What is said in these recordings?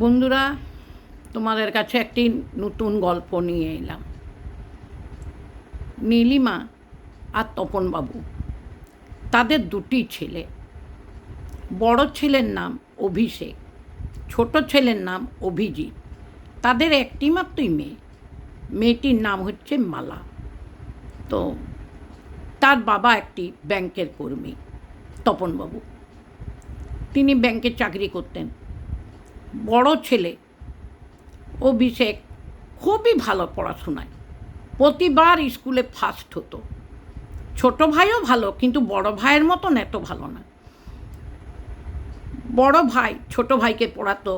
বন্ধুরা, তোমাদের কাছে একটি নতুন গল্প নিয়ে এলাম। নীলিমা আর তপনবাবু, তাদের দুটি ছেলে। বড় ছেলের নাম অভিষেক, ছোট ছেলের নাম অভিজিৎ। তাদের একটি মাত্রই মেয়ে, মেয়েটির নাম হচ্ছে মালা। তো তার বাবা একটি ব্যাংকের কর্মী, তপনবাবু। তিনি ব্যাংকে চাকরি করতেন। বড় ছেলে অভিষেক খুবই ভালো পড়াশোনায়, প্রতিবার স্কুলে ফার্স্ট হতো। ছোট ভাইও ভালো, কিন্তু বড় ভাইয়ের মতন এত ভালো না। বড় ভাই ছোট ভাইকে পড়াতো,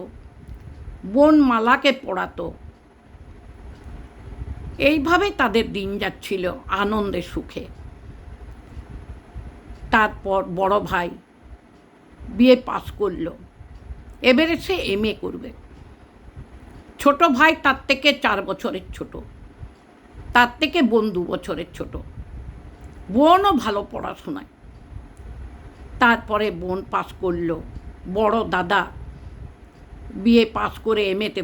বোন মালাকে পড়াতো। এইভাবেই তাদের দিন যাচ্ছিল আনন্দে সুখে। তারপর বড় ভাই বিএ পাস করলো, এবারে সে এমএ করবে। ছোট ভাই তার থেকে 4 বছরের ছোট, তার থেকে বোন 2 বছরের ছোট। বোনও ভালো পড়াশোনায়। তারপরে বোন পাস করলো, বড় দাদা বিএ পাস করে এমএতে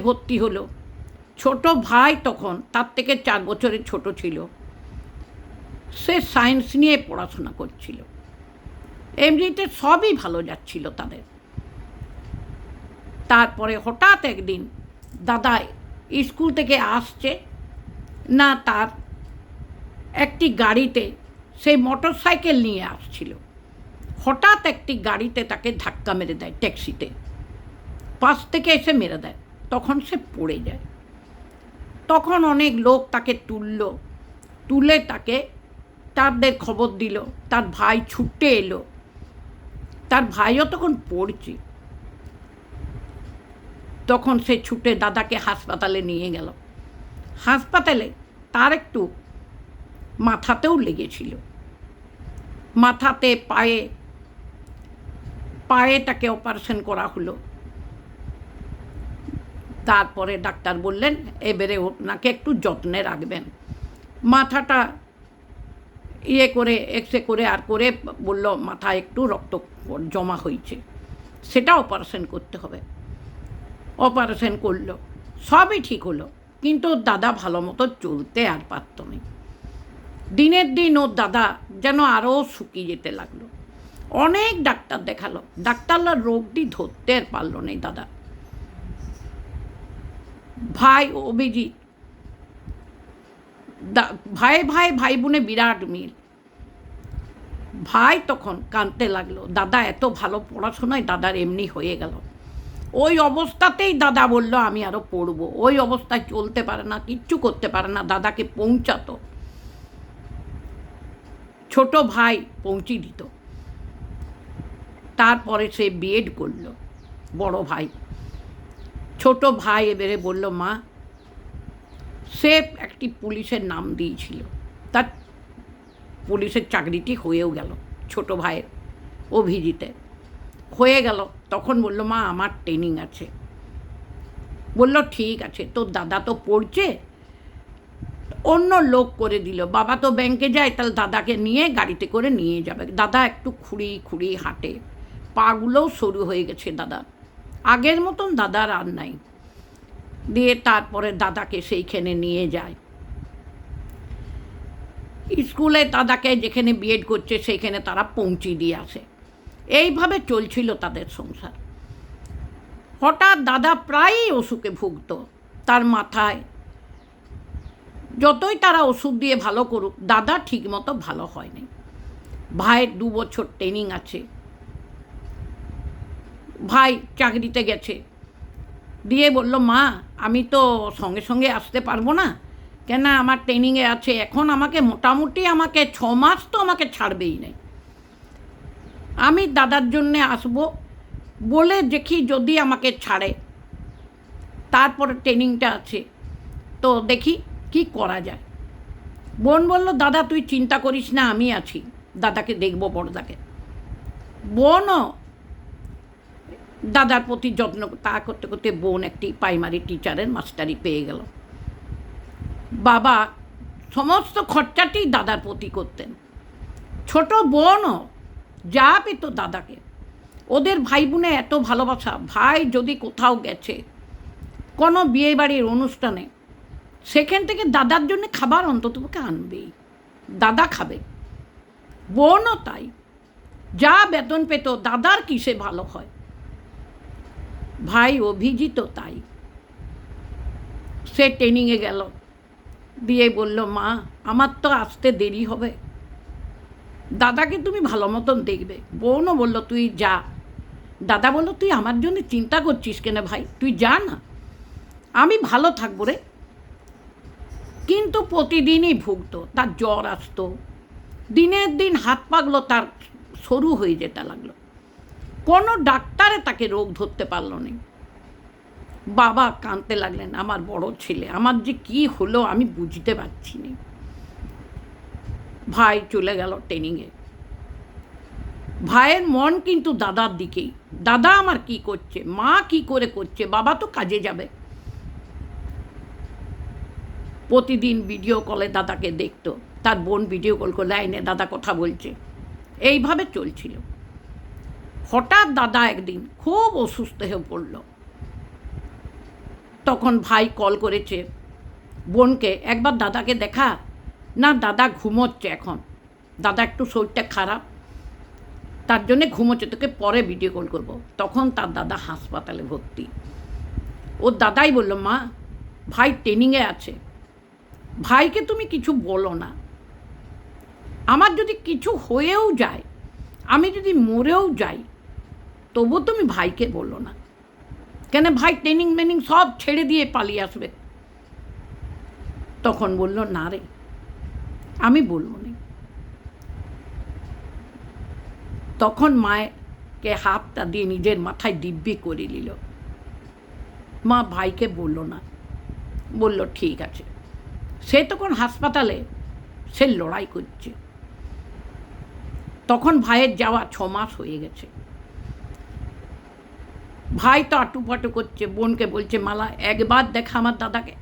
ভর্তি হলো। ছোট ভাই তখন তার থেকে 4 বছরের ছোট ছিল, সে সায়েন্স নিয়ে পড়াশোনা করছিল। এমনিতে সবই ভালো যাচ্ছিল তাদের। তারপরে হঠাৎ একদিন দাদা স্কুল থেকে আসছে না, তার একটি গাড়িতে, সেই মোটর সাইকেল নিয়ে আসছিল, হঠাৎ একটি গাড়িতে তাকে ধাক্কা মেরে দেয়, ট্যাক্সিতে পাশ থেকে এসে মেরে দেয়। তখন সে পড়ে যায়। তখন অনেক লোক তাকে তুলে তাকে তাদের খবর দিল। তার ভাই ছুটে এলো, তার ভাইও তখন পড়ছে। তখন সে ছুটে দাদাকে হাসপাতালে নিয়ে গেল। হাসপাতালে তার একটু মাথাতেও লেগেছিল, মাথাতে পায়ে তাকে অপারেশন করা হলো। তারপরে ডাক্তার বললেন এবারে ওনাকে একটু যত্নে রাখবেন। মাথাটা করে এক্সরে করে আর করে বলল মাথায় একটু রক্ত জমা হয়েছে, সেটা অপারেশন করতে হবে। অপারেশন করলো, সবই ঠিক হলো, কিন্তু দাদা ভালো মতো চলতে আর পারত না। দিনের দিন ওর দাদা যেন আরও শুকিয়ে যেতে লাগলো। অনেক ডাক্তার দেখালো, ডাক্তাররা রোগটি ধরতে আর পারল না দাদা। ভাই অভিজিৎ, ভাই বোনে বিরাট মিল। ভাই তখন কাঁদতে লাগলো, দাদা এত ভালো পড়াশোনায় দাদার এমনি হয়ে গেল। ওই অবস্থাতেই দাদা বলল আমি আরও পড়বো। ওই অবস্থায় চলতে পারে না, কিচ্ছু করতে পারে না, দাদাকে পৌঁছাতো, ছোট ভাই পৌঁছে দিত। তারপরে সে বিএড করলো বড় ভাই। ছোট ভাই এবারে বলল মা, সে একটি পুলিশের নাম দিয়েছিল, তার পুলিশের চাকরিটি হয়েও গেল, ছোট ভাইয়ের অভিজিতের হয়ে গেল। তখন বলল মা আমার ট্রেনিং আছে। বলল ঠিক আছে, তোর দাদা তো পড়ছে, অন্য লোক করে দিল। বাবা তো ব্যাংকে যায়, তাহলে দাদাকে নিয়ে গাড়িতে করে নিয়ে যাবে। দাদা একটু খুঁড়ি হাঁটে, পাগুলোও সরু হয়ে গেছে দাদা, আগের মতন দাদার আর নাই। দিয়ে তারপরে দাদাকে সেইখানে নিয়ে যায় স্কুলে। দাদাকে যেখানে বিএড করছে সেইখানে তারা পৌঁছে দিয়ে আসে। এইভাবে চলছিল তাদের সংসার। হঠাৎ দাদা প্রায়ই অসুখে ভুগত। তার মাথায় যতই তারা ওষুধ দিয়ে ভালো করুক, দাদা ঠিকমতো ভালো হয়নি। ভাইয়ের 2 বছর ট্রেনিং আছে, ভাই চাকরিতে গেছে। দিয়ে বলল মা আমি তো সঙ্গে সঙ্গে আসতে পারবো না, কেন আমার ট্রেনিংয়ে আছে। এখন মোটামুটি 6 মাস তো আমাকে ছাড়বেই নেই। আমি দাদার জন্যে আসবো বলে দেখি যদি আমাকে ছাড়ে। তারপরে ট্রেনিংটা আছে, তো দেখি কি করা যায়। বোন বলল দাদা তুই চিন্তা করিস না, আমি আছি, দাদাকে দেখবো বড়দাকে। বোনও দাদার প্রতি যত্ন তা করতে করতে বোন একটি প্রাইমারি টিচারের মাস্টারি পেয়ে গেল। বাবা সমস্ত খরচাটি দাদার প্রতি করতেন। ছোট বোনও যা পেত দাদাকে। ওদের ভাই বোনে এত ভালোবাসা, ভাই যদি কোথাও গেছে কোনো বিয়েবাড়ির অনুষ্ঠানে, সেখান থেকে দাদার জন্য খাবার অন্ততপক্ষে আনবেই, দাদা খাবে। বোনও তাই, যা বেতন পেত দাদার কিসে ভালো হয়। ভাই অভিজিৎও তাই। সে ট্রেনিংয়ে গেল, দিয়ে বলল, মা আমার তো আসতে দেরি হবে, দাদাকে তুমি ভালো মতন দেখবে। বোনও বলল, তুই যা। দাদা বলল, তুই আমার জন্য চিন্তা করছিস কেন ভাই, তুই যা না, আমি ভালো থাকবো রে। কিন্তু প্রতিদিনই ভুগতো, তার জ্বর আসতো, দিনের দিন হাত পাগুলো তার সরু হয়ে যেতে লাগলো, কোনো ডাক্তারে তাকে রোগ ধরতে পারল না। বাবা কাঁদতে লাগলেন, আমার বড় ছেলে, আমার যে কি হলো আমি বুঝতে পারছি না। ভাই চলে গেল ট্রেনিংয়ে। ভাইয়ের মন কিন্তু দাদার দিকেই, দাদা আমার কি করছে, মা কি করে করছে, বাবা তো কাজে যাবে। প্রতিদিন ভিডিও কলে দাদাকে দেখতো, তার বোন ভিডিও কল করে লাইনে দাদা কথা বলছে, এইভাবে চলছিল। হঠাৎ দাদা একদিন খুব অসুস্থ হয়ে পড়ল। তখন ভাই কল করেছে বোনকে, একবার দাদাকে দেখা না, দাদা ঘুমোচ্ছে এখন, দাদা একটু শরীরটা খারাপ, তার জন্যে ঘুমোচ্ছে, তোকে পরে ভিডিও কল করবো। তখন তার দাদা হাসপাতালে ভর্তি। ওর দাদাই বলল, মা ভাই ট্রেনিংয়ে আছে, ভাইকে তুমি কিছু বলো না, আমার যদি কিছু হয়েও যায়, আমি যদি মরেও যাই, তবু তুমি ভাইকে বলো না, কেন ভাই ট্রেনিং মেনিং সব ছেড়ে দিয়ে পালিয়ে আসবে। তখন বলল, না রে আমি বলবো না। তখন মায়েকে হাতটা দিয়ে নিজের মাথায় দিব্যি করে নিল। মা ভাইকে বলল না, বলল ঠিক আছে। সে তখন হাসপাতালে সে লড়াই করছে। তখন ভাইয়ের যাওয়া 6 মাস হয়ে গেছে। ভাই তো আটুপাটু করছে, বোনকে বলছে, মালা একবার দেখা আমার দাদাকে।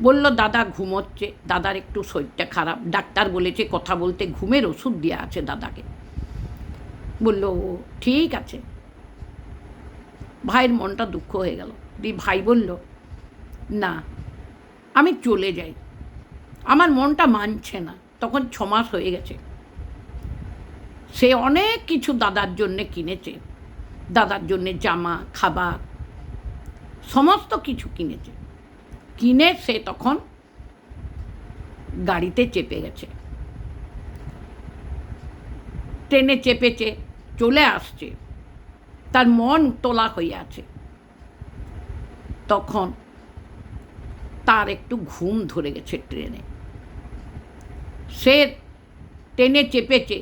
বলল, দাদা ঘুমোচ্ছে, দাদার একটু শরীরটা খারাপ, ডাক্তার বলেছে কথা বলতে, ঘুমের ওষুধ দেওয়া আছে দাদাকে। বলল, ও ঠিক আছে। ভাইয়ের মনটা দুঃখ হয়ে গেল। দিয়ে ভাই বলল, না আমি চলে যাই, আমার মনটা মানছে না। তখন 6 মাস হয়ে গেছে। সে অনেক কিছু দাদার জন্যে কিনেছে, দাদার জন্যে জামা, খাবার, সমস্ত কিছু কিনেছে। কিনে সে তখন গাড়িতে চেপে গেছে, ট্রেনে চেপেছে, চলে আসছে, তার মন তোলা হয়ে আছে। তখন তার একটু ঘুম ধরে গেছে ট্রেনে। সে ট্রেনে চেপেছে,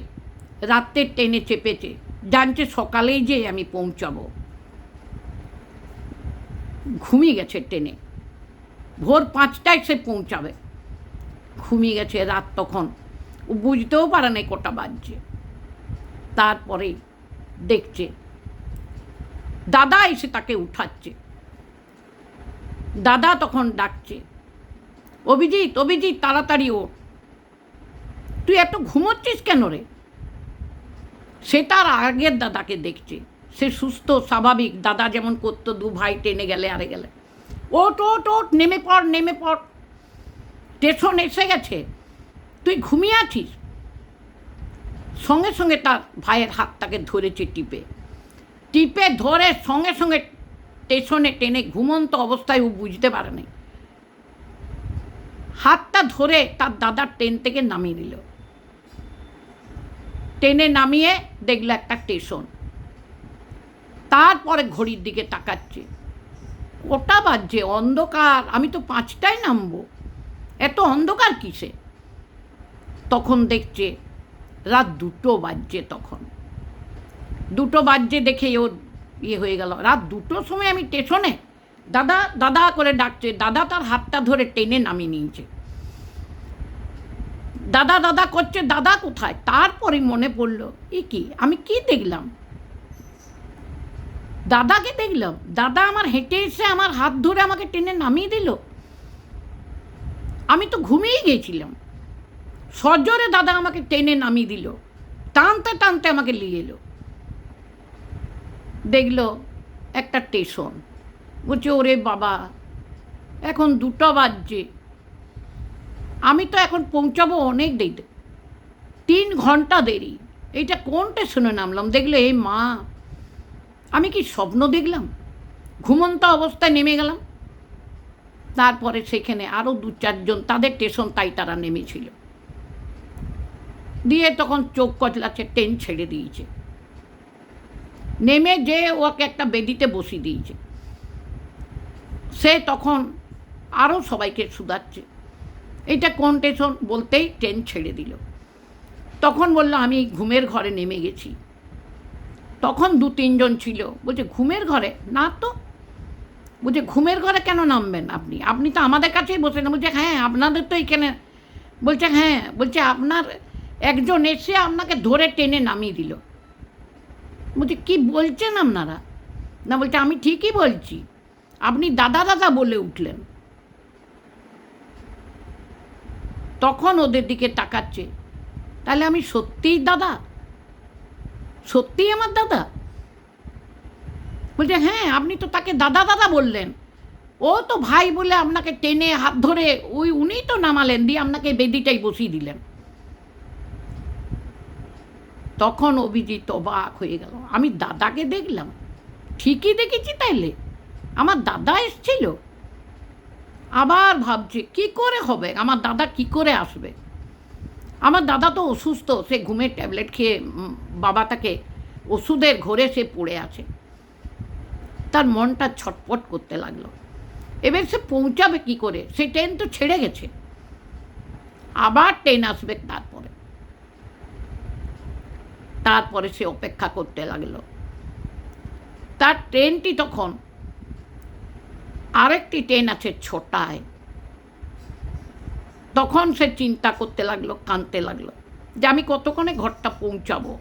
রাত্রের ট্রেনে চেপেছে, জানছে সকালেই যে আমি পৌঁছাবো। ঘুমিয়ে গেছে ট্রেনে, ভোর 5টায় সে পৌঁছাবে, ঘুমিয়ে গেছে রাত। তখন ও বুঝতেও পারে না কটা বাজছে। তারপরে দেখছে দাদা এসে তাকে উঠাচ্ছে। দাদা তখন ডাকছে, অভিজিৎ অভিজিৎ তাড়াতাড়ি ওঠ, তুই এত ঘুমোচ্ছিস কেন রে। সে তার আগের দাদাকে দেখছে, সে সুস্থ স্বাভাবিক, দাদা যেমন করতো, 2 ভাই ট্রেনে গেলে আরে গেলে, ওট ওট ওট, নেমে পড় নেমে পড়, স্টেশন এসে গেছে, তুই ঘুমিয়ে আছিস। সঙ্গে সঙ্গে তার ভাইয়ের হাতটাকে ধরেছে, টিপে টিপে ধরে সঙ্গে সঙ্গে স্টেশনে টেনে, ঘুমন্ত অবস্থায় ও বুঝতে পারে নাই, হাতটা ধরে তার দাদার ট্রেন থেকে নামিয়ে দিল। ট্রেনে নামিয়ে দেখলো একটা স্টেশন। তারপরে ঘড়ির দিকে তাকাচ্ছে, কটা বাজছে, অন্ধকার, আমি তো 5টায় নামবো, এত অন্ধকার কিসে। তখন দেখছে রাত 2টো বাজছে। তখন 2টো বাজছে দেখে ওর ইয়ে হয়ে গেল, রাত 2টোর সময় আমি স্টেশনে, দাদা দাদা করে ডাকছে। দাদা তার হাতটা ধরে টেনে নামিয়ে নিয়েছে, দাদা দাদা করছে, দাদা কোথায়। তারপরে মনে পড়ল, এ কি, আমি কি দেখলাম, দাদাকে দেখলাম, দাদা আমার হেঁটে এসে আমার হাত ধরে আমাকে টেনে নামিয়ে দিল, আমি তো ঘুমিয়ে গিয়েছিলাম। সজোরে দাদা আমাকে টেনে নামিয়ে দিল, টানতে টানতে আমাকে নিয়ে এলো। দেখলো একটা স্টেশন। বলছে ওরে বাবা, এখন 2টা বাজছে, আমি তো এখন পৌঁছাবো অনেক দেরি, 3 ঘন্টা দেরি, এইটা কোন স্টেশনে নামলাম? দেখলে এই মা, আমি কি স্বপ্ন দেখলাম? ঘুমন্ত অবস্থায় নেমে গেলাম। তারপরে সেখানে আরও 2-4 জন, তাদের স্টেশন তাই তারা নেমেছিল। দিয়ে তখন চোখ কচলাচ্ছে, ট্রেন ছেড়ে দিয়েছে। নেমে যে ওকে একটা বেদিতে বসিয়ে দিয়েছে। সে তখন আরও সবাইকে শুধাচ্ছে, এইটা কোন স্টেশন? বলতেই ট্রেন ছেড়ে দিল। তখন বলল আমি ঘুমের ঘরে নেমে গেছি। তখন 2-3 জন ছিল, বলছে ঘুমের ঘরে? না তো। বলছে ঘুমের ঘরে কেন নামবেন আপনি? আপনি তো আমাদের কাছেই বসে না। বলছে হ্যাঁ, আপনাদের তো এখানে। বলছে হ্যাঁ। বলছে আপনার একজন এসে আপনাকে ধরে টেনে নামিয়ে দিল। বলছে কী বলছেন আপনারা? না, বলছে আমি ঠিকই বলছি, আপনি দাদা দাদা বলে উঠলেন। তখন ওদের দিকে তাকাচ্ছে, তাহলে আমি সত্যিই দাদা? সত্যিই আমার দাদা? বলছে হ্যাঁ, আপনি তো তাকে দাদা দাদা বললেন, ও তো ভাই বলে আপনাকে টেনে হাত ধরে উনিই তো নামালেন, দিয়ে আপনাকে বেদিটাই বসিয়ে দিলেন। তখন অভিজিৎ অবাক হয়ে গেল, আমি দাদাকে দেখলাম? ঠিকই দেখেছি তাইলে, আমার দাদা এসছিল। আবার ভাবছে কি করে হবে, আমার দাদা কি করে আসবে? আমার দাদা তো অসুস্থ, সে ঘুমের ট্যাবলেট খেয়ে বাবা তাকে ওষুধের ঘরে সে পড়ে আছে। তার মনটা ছটপট করতে লাগলো। এবার সে পৌঁছাবে কি করে? সে ট্রেন তো ছেড়ে গেছে, আবার ট্রেন আসবে তারপরে সে অপেক্ষা করতে লাগলো। তার ট্রেনটি তখন, আরেকটি ট্রেন আছে 6টায়। তখন সে চিন্তা করতে লাগলো, কাঁদতে লাগলো যে আমি কতক্ষণে ঘরটা পৌঁছাবো।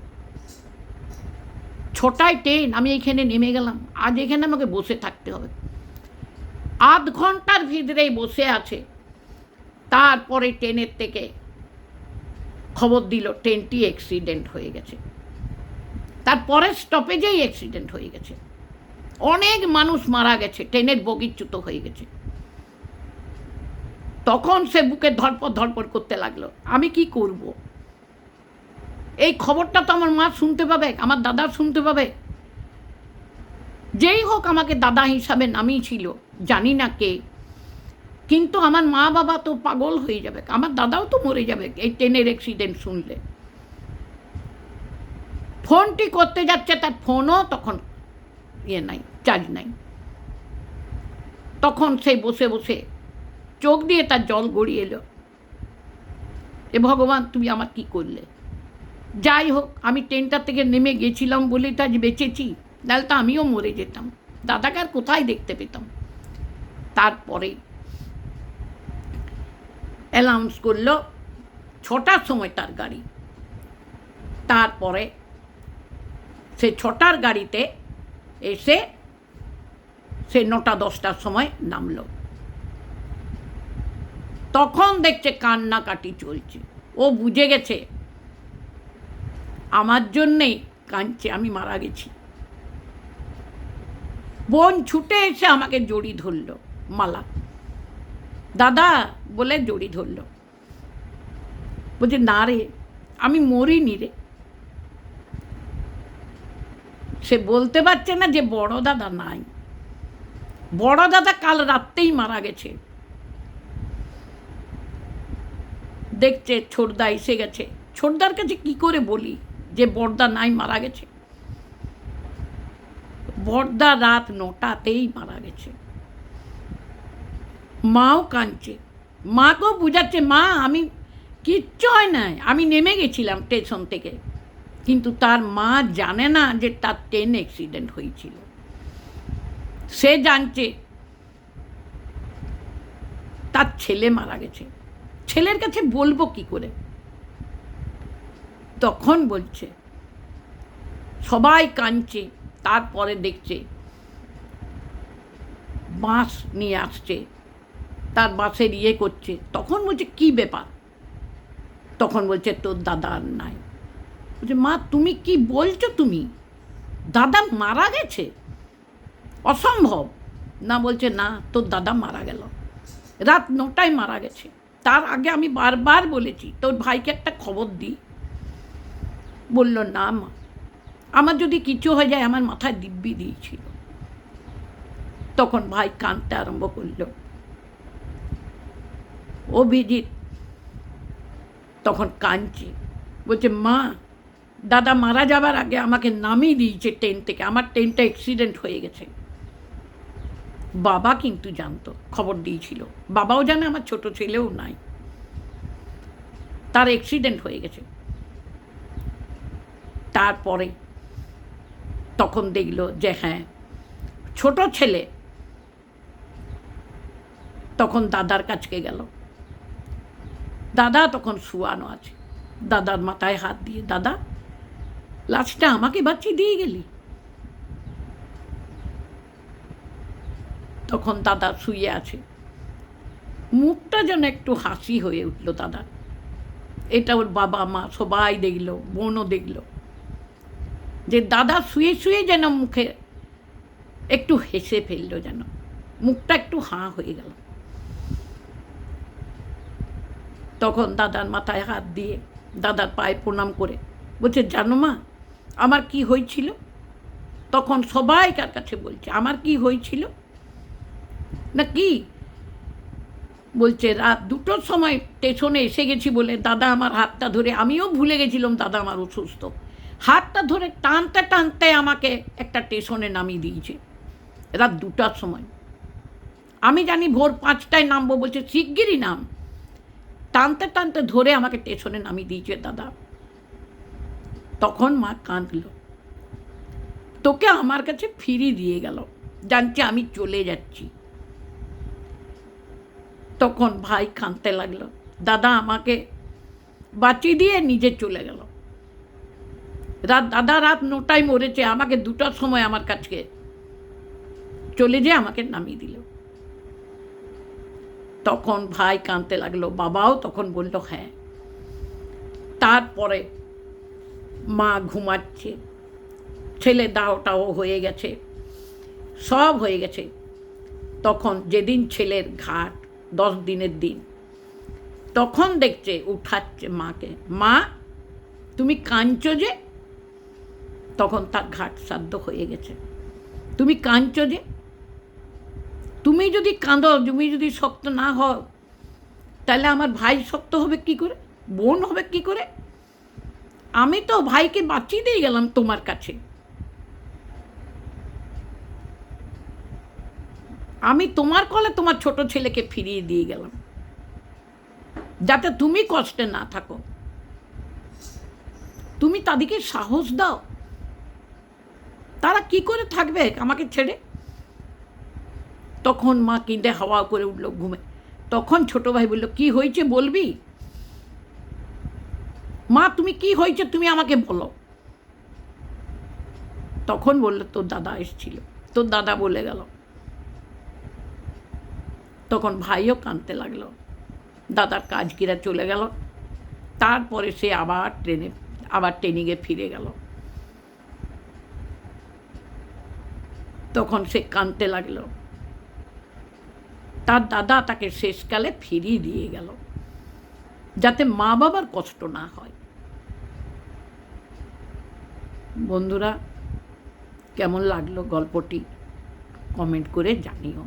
6টায় ট্রেন, আমি এইখানে নেমে গেলাম, আজ এখানে আমাকে বসে থাকতে হবে। আধ ঘন্টার ভিতরেই বসে আছে। তারপরে ট্রেনের থেকে খবর দিল ট্রেনটি অ্যাক্সিডেন্ট হয়ে গেছে। তারপরের স্টপেজেই অ্যাক্সিডেন্ট হয়ে গেছে, অনেক মানুষ মারা গেছে, ট্রেনের বগিচ্যুত হয়ে গেছে। তখন সে বুকে ধরপড় ধরপড় করতে লাগলো, আমি কি করব? এই খবরটা তো আমার মা শুনতে পাবে, আমার দাদা শুনতে পাবে। যেই হোক আমাকে দাদা হিসাবে নামিয়েছিল, জানি না কে, কিন্তু আমার মা বাবা তো পাগল হয়ে যাবে, আমার দাদাও তো মরে যাবে এই ট্রেনের অ্যাক্সিডেন্ট শুনলে। ফোনটি করতে যাচ্ছে, তার ফোনও তখন নাই, চার্জ নাই। তখন সে বসে বসে চোখ দিয়ে তার জল গড়িয়ে এলো, এ ভগবান তুমি আমার কি করলে? যাই হোক, আমি ট্রেনটা থেকে নেমে গেছিলাম বলেই তো আজ বেঁচেছি, নাহলে তো আমিও মরে যেতাম, দাদাকে আর কোথায় দেখতে পেতাম। তারপরে অ্যানাউন্স করলো 6টার সময় তার গাড়ি। তারপরে সে 6টার গাড়িতে এসে সে 9টা-10টার সময় নামলো। তখন দেখছে কান্নাকাটি চলছে, ও বুঝে গেছে আমার জন্যেই কাঁদছে, আমি মারা গেছি। বোন ছুটে এসে আমাকে জড়ি ধরল, মালা দাদা বলে জড়ি ধরল। বলছে না রে, আমি মরিনি রে। সে বলতে পারছে না যে বড় দাদা নাই, বড় দাদা কাল রাত্রেই মারা গেছে। দেখছে ছোটদা এসে গেছে, ছোটদার কাছে কি করে বলি যে বড়দা নাই, মারা গেছে। বড়দা রাত 9টাতেই মারা গেছে। মাও কাঁদছে, মাকেও বুঝাচ্ছে, মা আমি কিচ্ছু হয় নাই, আমি নেমে গেছিলাম স্টেশন থেকে। কিন্তু তার মা জানে না যে তার ট্রেন অ্যাক্সিডেন্ট হয়েছিল। সে জানছে তার ছেলে মারা গেছে, ছেলের কাছে বলবো কি করে? তখন বলছে, সবাই কাঁদছে। তারপরে দেখছে বাঁশ নিয়ে আসছে, তার বাঁশের ইয়ে করছে। তখন বলছে কি ব্যাপার? তখন বলছে তোর দাদা আর নাই। বলছে মা তুমি কি বলছো? তুমি দাদা মারা গেছে, অসম্ভব। না, বলছে না, তোর দাদা মারা গেল, রাত 9টায় মারা গেছে। তার আগে আমি বারবার বলেছি তোর ভাইকে একটা খবর দিই। বলল না মা, আমার যদি কিছু হয়ে যায়, আমার মাথায় দিব্যি দিয়েছিল। তখন ভাই কাঁদতে আরম্ভ করল। অভিজিৎ তখন কাঁদছে, বলছে মা, দাদা মারা যাবার আগে আমাকে নামিয়ে দিয়েছে ট্রেন থেকে, আমার ট্রেনটা অ্যাক্সিডেন্ট হয়ে গেছে। বাবা কিন্তু জানতো, খবর দিয়েছিল, বাবাও জানে, আমার ছোট ছেলেও নাই, তার অ্যাক্সিডেন্ট হয়ে গেছে। তারপরে তখন দেখল যে হ্যাঁ, ছোট ছেলে তখন দাদার কাছকে গেল। দাদা তখন শুয়ানো আছে, দাদার মাথায় হাত দিয়ে, দাদা লাশটা আমাকে বাঁচিয়ে দিয়ে গেলি। তখন দাদা শুয়ে আছে, মুখটা যেন একটু হাসি হয়ে উঠল দাদা। এটা ওর বাবা মা সবাই দেখল, বোনও দেখল যে দাদা শুয়ে শুয়ে যেন মুখে একটু হেসে ফেলল, যেন মুখটা একটু হাঁ হয়ে গেল। তখন দাদার মাথায় হাত দিয়ে দাদার পায়ে প্রণাম করে বলছে, জানো মা আমার কি হয়েছিল? তখন সবাইকার কাছে বলছে আমার কি হয়েছিল না কি, বলছে রাত 2টোর সময় স্টেশনে এসে গেছি বলে দাদা আমার হাতটা ধরে, আমিও ভুলে গেছিলাম দাদা আমার অসুস্থ, হাতটা ধরে টানতে টানতে আমাকে একটা স্টেশনে নামিয়ে দিয়েছে রাত 2টার সময়। আমি জানি ভোর 5টায় নামবো, বলছে শিগগিরই নাম, টানতে টানতে ধরে আমাকে স্টেশনে নামিয়ে দিয়েছে দাদা। তখন মা কাঁদল, তোকে আমার কাছে ফিরিয়ে দিয়ে গেল, জানছে আমি চলে যাচ্ছি। তখন ভাই কাঁদতে লাগলো, দাদা আমাকে বাঁচিয়ে দিয়ে নিজে চলে গেল, দাদা রাত 9টায় মরেছে, আমাকে 2টার সময় আমার কাছে চলে যেয়ে আমাকে নামিয়ে দিল। তখন ভাই কাঁদতে লাগলো, বাবাও তখন বলল হ্যাঁ। তারপরে মা ঘুমাচ্ছে, ছেলে দাওটাও হয়ে গেছে, সব হয়ে গেছে। তখন যেদিন ছেলের ঘাট 10 দিনের দিন, তখন দেখছে উঠাচ্ছে মাকে, মা তুমি কাঁদছো যে, তখন তার ঘাট শ্রাদ্ধ হয়ে গেছে, তুমি কাঁদছো যে, তুমি যদি কাঁদো, তুমি যদি শক্ত না হও, তাহলে আমার ভাই শক্ত হবে কি করে, বোন হবে কি করে? আমি তো ভাইকে বাঁচিয়ে দিয়ে গেলাম তোমার কাছে, আমি তোমার কলে তোমার ছোট ছেলেকে ফিরিয়ে দিয়ে গেলাম, যাতে তুমি কষ্টে না থাকো, তুমি তাদেরকে সাহস দাও, তারা কি করে থাকবে আমাকে ছেড়ে? তখন মা কেঁদে হাওয়া করে উঠল ঘুমে। তখন ছোট ভাই বলল, কি হয়েছে বলবি? মা তুমি কি হয়েছে তুমি আমাকে বলো। তখন বলল, তোর দাদা এসেছিল, তোর দাদা বলে গেল। তখন ভাইও কাঁদতে লাগলো, দাদার কাজ কিরা চলে গেল। তারপরে সে আবার ট্রেনিংয়ে ফিরে গেল। তখন সে কাঁদতে লাগলো, তার দাদা তাকে শেষকালে ফিরিয়ে দিয়ে গেল, যাতে মা বাবার কষ্ট না হয়। বন্ধুরা, কেমন লাগলো গল্পটি কমেন্ট করে জানিও।